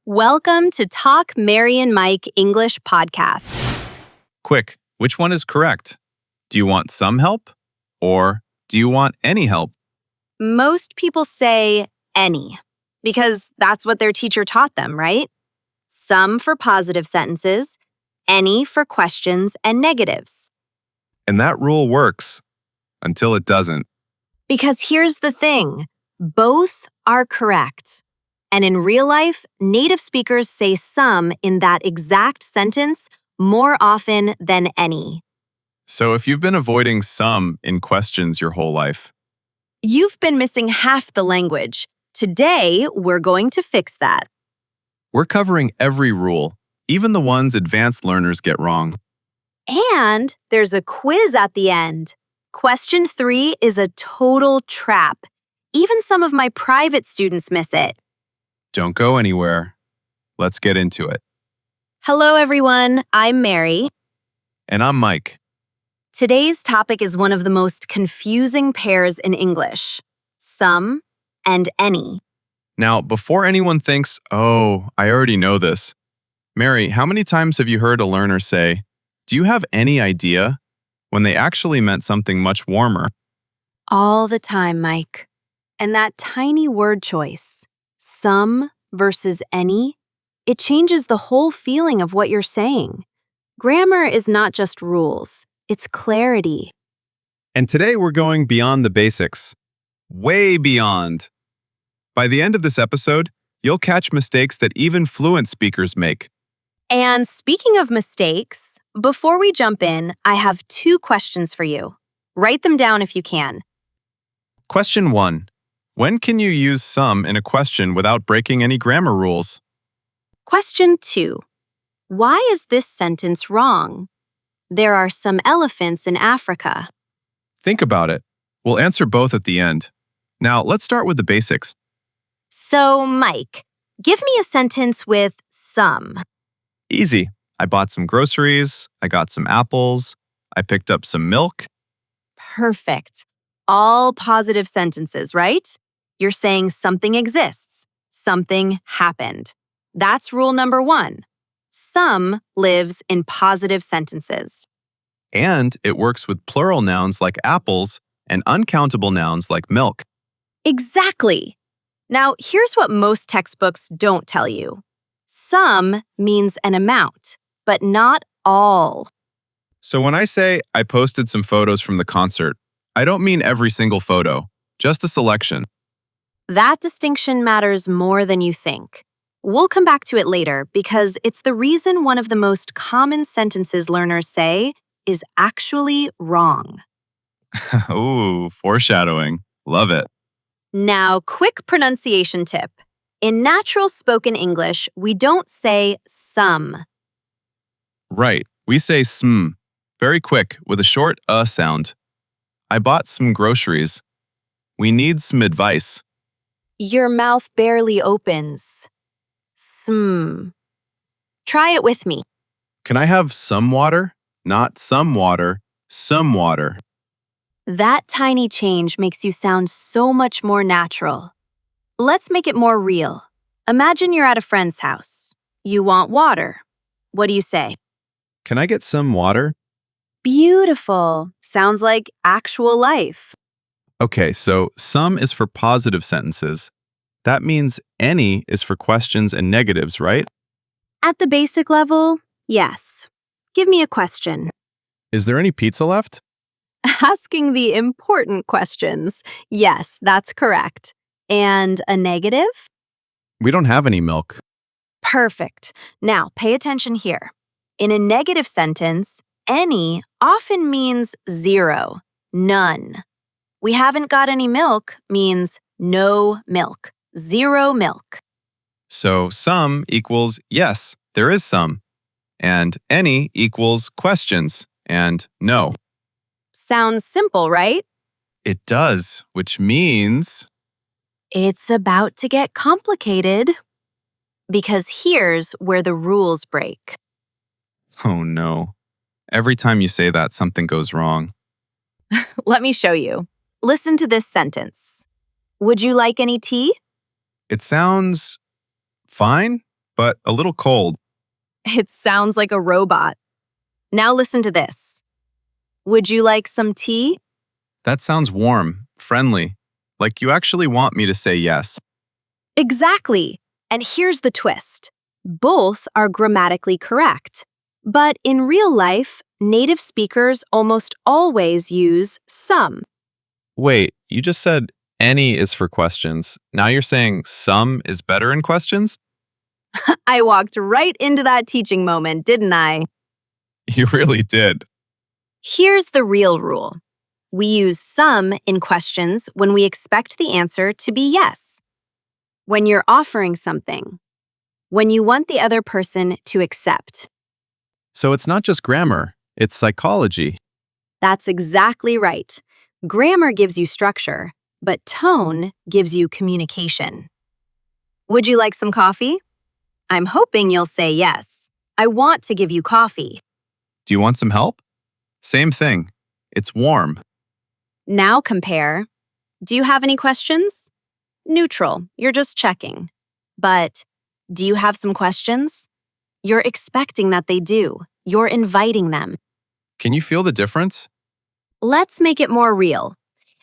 Welcome to Talk Mary and Mike English Podcast. Quick, which one is correct? Do you want some help? Or do you want any help? Most people say any, because that's what their teacher taught them, right? Some for positive sentences, any for questions and negatives. And that rule works until it doesn't. Because here's the thing, both are correct. And in real life, native speakers say some in that exact sentence more often than any. So if you've been avoiding some in questions your whole life, You've been missing half the language. Today, we're going to fix that. we're covering every rule, even the ones advanced learners get wrong. And there's a quiz at the end. Question 3 is a total trap. Even some of my private students miss it. Don't go anywhere. Let's get into it. Hello, everyone. I'm Mary. And I'm Mike. Today's topic is one of the most confusing pairs in English, some and any. Now, before anyone thinks, oh, I already know this, Mary, how many times have you heard a learner say, do you have any idea? When they actually meant something much warmer. All the time, Mike. And that tiny word choice, some versus any, it changes the whole feeling of what you're saying. Grammar is not just rules, it's clarity. And today we're going beyond the basics. Way beyond. By the end of this episode, you'll catch mistakes that even fluent speakers make. And speaking of mistakes, before we jump in, I have 2 questions for you. Write them down if you can. Question 1. When can you use some in a question without breaking any grammar rules? Question 2. Why is this sentence wrong? There are some elephants in Africa. Think about it. We'll answer both at the end. Now, let's start with the basics. So, Mike, give me a sentence with some. Easy. I bought some groceries, I got some apples, I picked up some milk. Perfect. All positive sentences, right? You're saying something exists. Something happened. That's rule number 1. Some lives in positive sentences. And it works with plural nouns like apples and uncountable nouns like milk. Exactly. Now, here's what most textbooks don't tell you. Some means an amount, but not all. So when I say I posted some photos from the concert, I don't mean every single photo, just a selection. That distinction matters more than you think. We'll come back to it later because it's the reason one of the most common sentences learners say is actually wrong. Ooh, foreshadowing. Love it. Now, quick pronunciation tip. In natural spoken English, we don't say some. Right, we say sm, very quick with a short sound. I bought some groceries. We need some advice. Your mouth barely opens. Sm. Try it with me. Can I have some water? Not some water, some water. That tiny change makes you sound so much more natural. Let's make it more real. Imagine you're at a friend's house. You want water. What do you say? Can I get some water? Beautiful. Sounds like actual life. Okay, so some is for positive sentences. That means any is for questions and negatives, right? At the basic level, yes. Give me a question. Is there any pizza left? Asking the important questions. Yes, that's correct. And a negative? We don't have any milk. Perfect. Now, pay attention here. In a negative sentence, any often means 0, none. We haven't got any milk means no milk, 0 milk. So some equals yes, there is some. And any equals questions and no. Sounds simple, right? It does, which means It's about to get complicated. Because here's where the rules break. oh no. Every time you say that, something goes wrong. Let me show you. Listen to this sentence. Would you like any tea? It sounds fine, but a little cold. It sounds like a robot. Now listen to this. Would you like some tea? That sounds warm, friendly, like you actually want me to say yes. Exactly. And here's the twist. Both are grammatically correct. But in real life, native speakers almost always use some. Wait, you just said any is for questions. Now you're saying some is better in questions? I walked right into that teaching moment, didn't I? You really did. Here's the real rule. We use some in questions when we expect the answer to be yes. When you're offering something. When you want the other person to accept. So it's not just grammar, it's psychology. That's exactly right. Grammar gives you structure, but tone gives you communication. Would you like some coffee? I'm hoping you'll say yes. I want to give you coffee. Do you want some help? Same thing. It's warm. Now compare. Do you have any questions? Neutral, you're just checking. But do you have some questions? You're expecting that they do. You're inviting them. Can you feel the difference? Let's make it more real.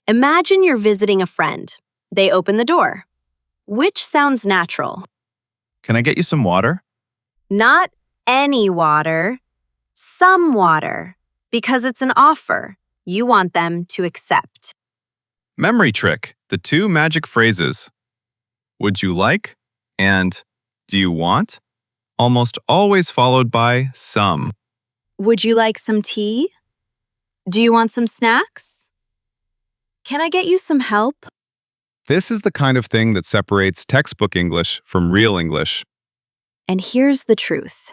Imagine you're visiting a friend. They open the door. Which sounds natural? Can I get you some water? Not any water, some water, because it's an offer. You want them to accept. Memory trick, the two magic phrases. Would you like and do you want? Almost always followed by some. Would you like some tea? Do you want some snacks? Can I get you some help? This is the kind of thing that separates textbook English from real English. And here's the truth.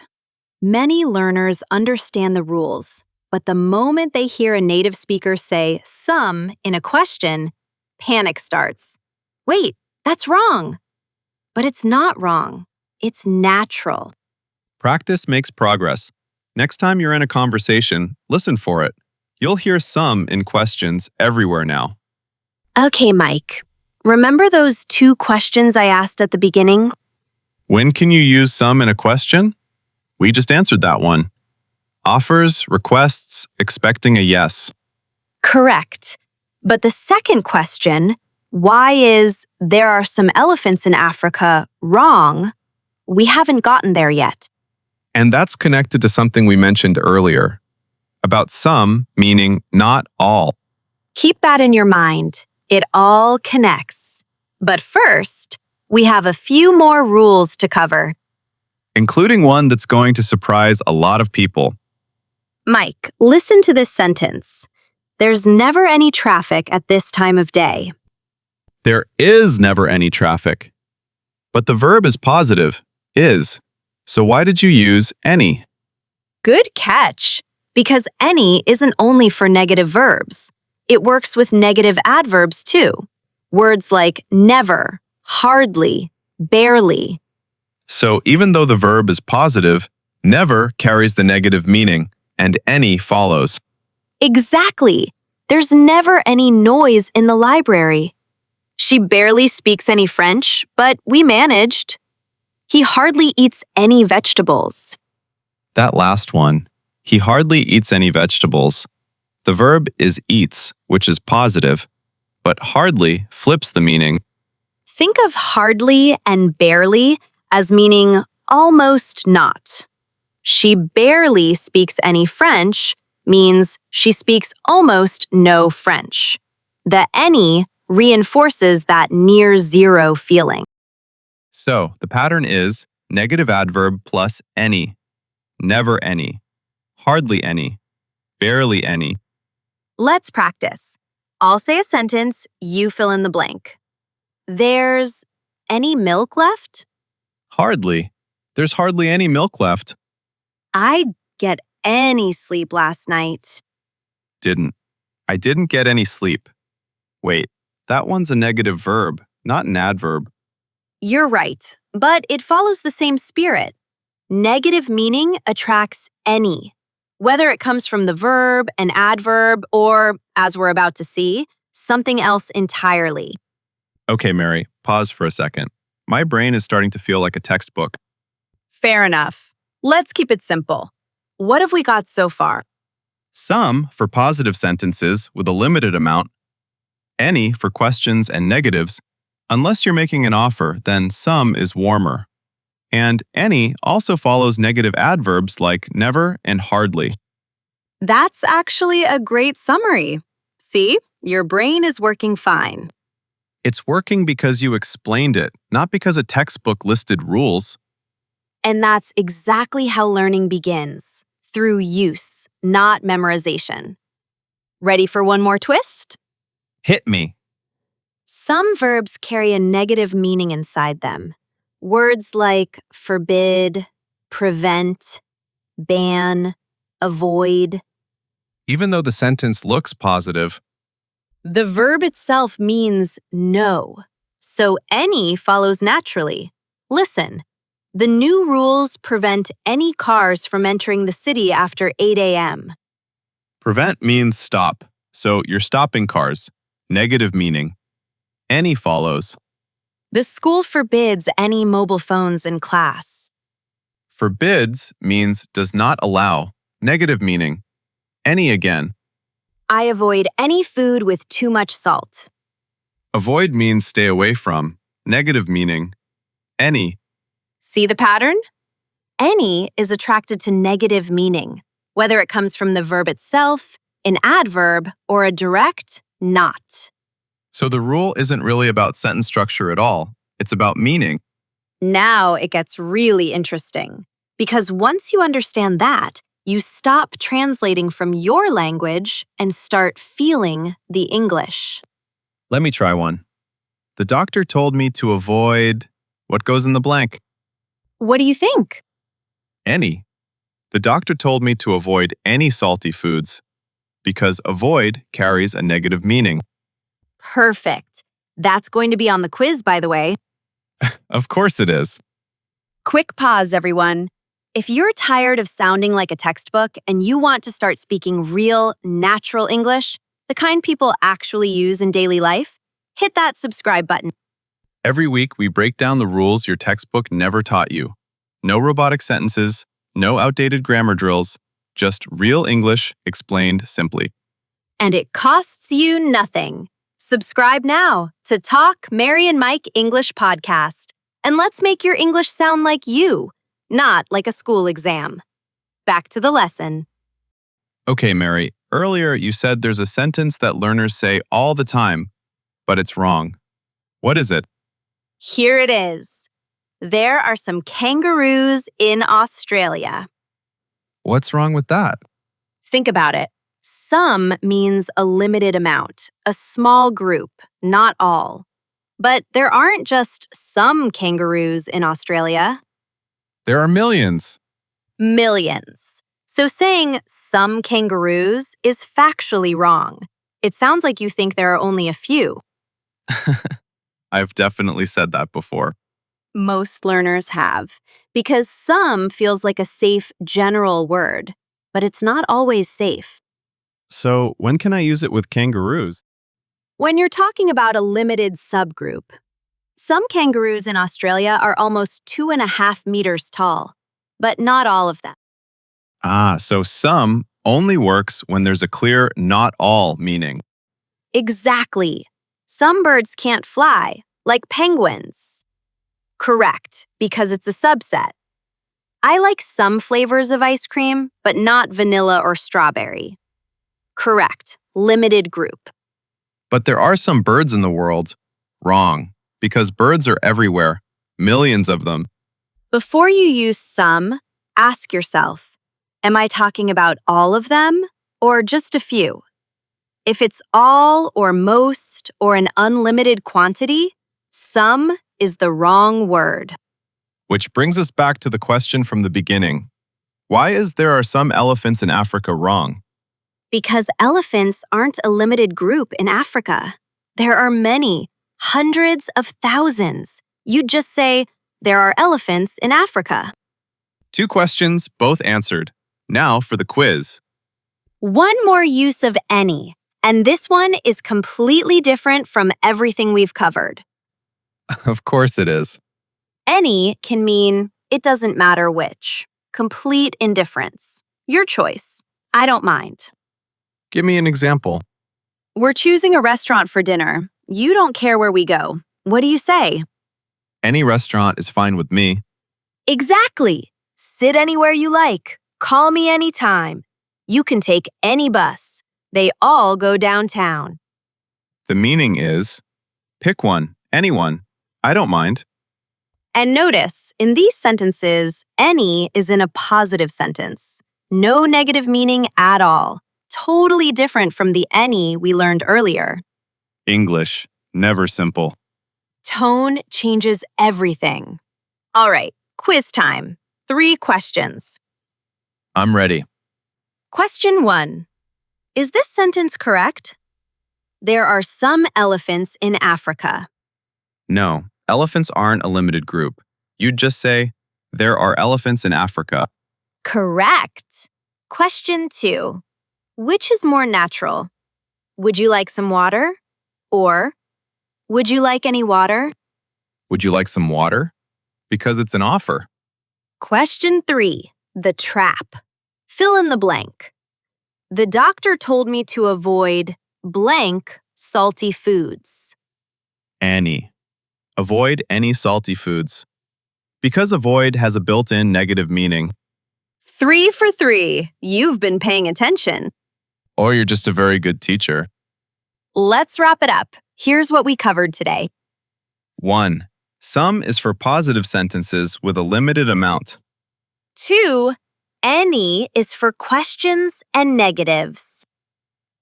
Many learners understand the rules, but the moment they hear a native speaker say some in a question, panic starts. Wait, that's wrong. But it's not wrong. It's natural. Practice makes progress. Next time you're in a conversation, listen for it. You'll hear some in questions everywhere now. Okay, Mike. Remember those two questions I asked at the beginning? When can you use some in a question? We just answered that one. Offers, requests, expecting a yes. Correct. But the second question, why is there are some elephants in Africa wrong? We haven't gotten there yet. And that's connected to something we mentioned earlier. About some meaning not all. Keep that in your mind. It all connects. But first, we have a few more rules to cover. Including one that's going to surprise a lot of people. Mike, listen to this sentence. There's never any traffic at this time of day. There is never any traffic. But the verb is positive, is. So why did you use any? Good catch. Because any isn't only for negative verbs. It works with negative adverbs too. Words like never, hardly, barely. So even though the verb is positive, never carries the negative meaning, and any follows. Exactly. There's never any noise in the library. She barely speaks any French, but we managed. He hardly eats any vegetables. That last one, he hardly eats any vegetables. The verb is eats, which is positive, but hardly flips the meaning. Think of hardly and barely as meaning almost not. She barely speaks any French means she speaks almost no French. The any reinforces that near zero feeling. So the pattern is negative adverb plus any, never any, hardly any, barely any. Let's practice. I'll say a sentence, you fill in the blank. There's any milk left? Hardly. There's hardly any milk left. I get any sleep last night. Didn't. I didn't get any sleep. Wait, that one's a negative verb, not an adverb. You're right, but it follows the same spirit. Negative meaning attracts any, whether it comes from the verb, an adverb, or, as we're about to see, something else entirely. Okay, Mary, pause for a second. My brain is starting to feel like a textbook. Fair enough. Let's keep it simple. What have we got so far? Some for positive sentences with a limited amount, any for questions and negatives. Unless you're making an offer, then some is warmer. And any also follows negative adverbs like never and hardly. That's actually a great summary. See, your brain is working fine. It's working because you explained it, not because a textbook listed rules. And that's exactly how learning begins, through use, not memorization. Ready for one more twist? Hit me. Some verbs carry a negative meaning inside them. Words like forbid, prevent, ban, avoid. Even though the sentence looks positive, The verb itself means no, so any follows naturally. Listen, the new rules prevent any cars from entering the city after 8 a.m. prevent means stop, so you're stopping cars. Negative meaning. Any follows. The school forbids any mobile phones in class. Forbids means does not allow. Negative meaning. Any again. I avoid any food with too much salt. Avoid means stay away from. Negative meaning. Any. See the pattern? Any is attracted to negative meaning, whether it comes from the verb itself, an adverb, or a direct not. So the rule isn't really about sentence structure at all. It's about meaning. Now it gets really interesting, because once you understand that, you stop translating from your language and start feeling the English. Let me try one. The doctor told me to avoid what goes in the blank. What do you think? Any. The doctor told me to avoid any salty foods because avoid carries a negative meaning. Perfect. That's going to be on the quiz, by the way. Of course it is. Quick pause, everyone. If you're tired of sounding like a textbook and you want to start speaking real, natural English, the kind people actually use in daily life, hit that subscribe button. Every week, we break down the rules your textbook never taught you. No robotic sentences, no outdated grammar drills, just real English explained simply. And it costs you nothing. Subscribe now to Talk Mary and Mike English Podcast. And let's make your English sound like you, not like a school exam. Back to the lesson. Okay, Mary, earlier you said there's a sentence that learners say all the time, but it's wrong. What is it? Here it is. There are some kangaroos in Australia. What's wrong with that? Think about it. Some means a limited amount, a small group, not all. But there aren't just some kangaroos in Australia. There are millions. Millions. So saying some kangaroos is factually wrong. It sounds like you think there are only a few. I've definitely said that before. Most learners have, because some feels like a safe general word, but it's not always safe. So, when can I use it with kangaroos? When you're talking about a limited subgroup, some kangaroos in Australia are almost 2.5 meters tall, but not all of them. So some only works when there's a clear not all meaning. Exactly. Some birds can't fly, like penguins. Correct, because it's a subset. I like some flavors of ice cream, but not vanilla or strawberry. Correct, limited group. But there are some birds in the world. Wrong, because birds are everywhere, millions of them. Before you use some, ask yourself, am I talking about all of them or just a few? If it's all or most or an unlimited quantity, some is the wrong word. Which brings us back to the question from the beginning. Why is there are some elephants in Africa wrong? Because elephants aren't a limited group in Africa. There are many, hundreds of thousands. You'd just say, there are elephants in Africa. 2 questions, both answered. Now for the quiz. One more use of any, and this one is completely different from everything we've covered. Of course it is. Any can mean It doesn't matter which. Complete indifference. Your choice. I don't mind. Give me an example. We're choosing a restaurant for dinner. You don't care where we go. What do you say? Any restaurant is fine with me. Exactly. Sit anywhere you like. Call me anytime. You can take any bus. They all go downtown. The meaning is, pick one, anyone. I don't mind. And notice, in these sentences, any is in a positive sentence. No negative meaning at all. Totally different from the any we learned earlier. English, never simple. Tone changes everything. All right, quiz time. 3 questions. I'm ready. Question 1. Is this sentence correct? There are some elephants in Africa. No, elephants aren't a limited group. You'd just say, there are elephants in Africa. Correct. Question 2. Which is more natural? Would you like some water? Or, would you like any water? Would you like some water? Because it's an offer. Question 3. The trap. Fill in the blank. The doctor told me to avoid blank salty foods. Any. Avoid any salty foods. Because avoid has a built-in negative meaning. 3 for 3. You've been paying attention. Or you're just a very good teacher. Let's wrap it up. Here's what we covered today. 1. Some is for positive sentences with a limited amount. 2. Any is for questions and negatives.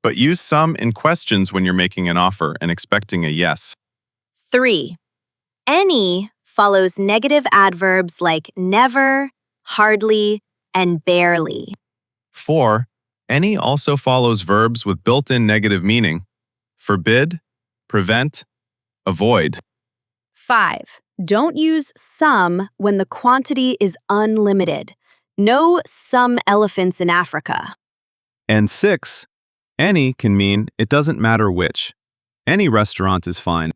But use some in questions when you're making an offer and expecting a yes. 3. Any follows negative adverbs like never, hardly, and barely. 4. Any also follows verbs with built-in negative meaning. Forbid, prevent, avoid. 5. Don't use some when the quantity is unlimited. No some elephants in Africa. And 6. Any can mean it doesn't matter which. Any restaurant is fine.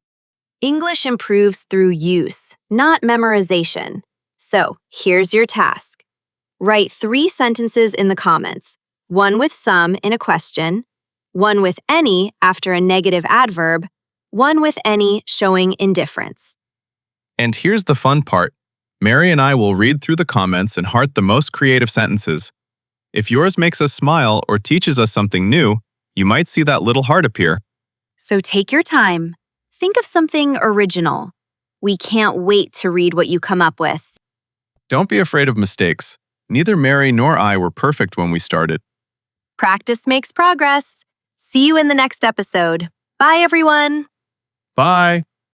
English improves through use, not memorization. So, here's your task. Write 3 sentences in the comments. 1 with some in a question, 1 with any after a negative adverb, 1 with any showing indifference. And here's the fun part. Mary and I will read through the comments and heart the most creative sentences. If yours makes us smile or teaches us something new, you might see that little heart appear. So take your time. Think of something original. We can't wait to read what you come up with. Don't be afraid of mistakes. Neither Mary nor I were perfect when we started. Practice makes progress. See you in the next episode. Bye, everyone. Bye!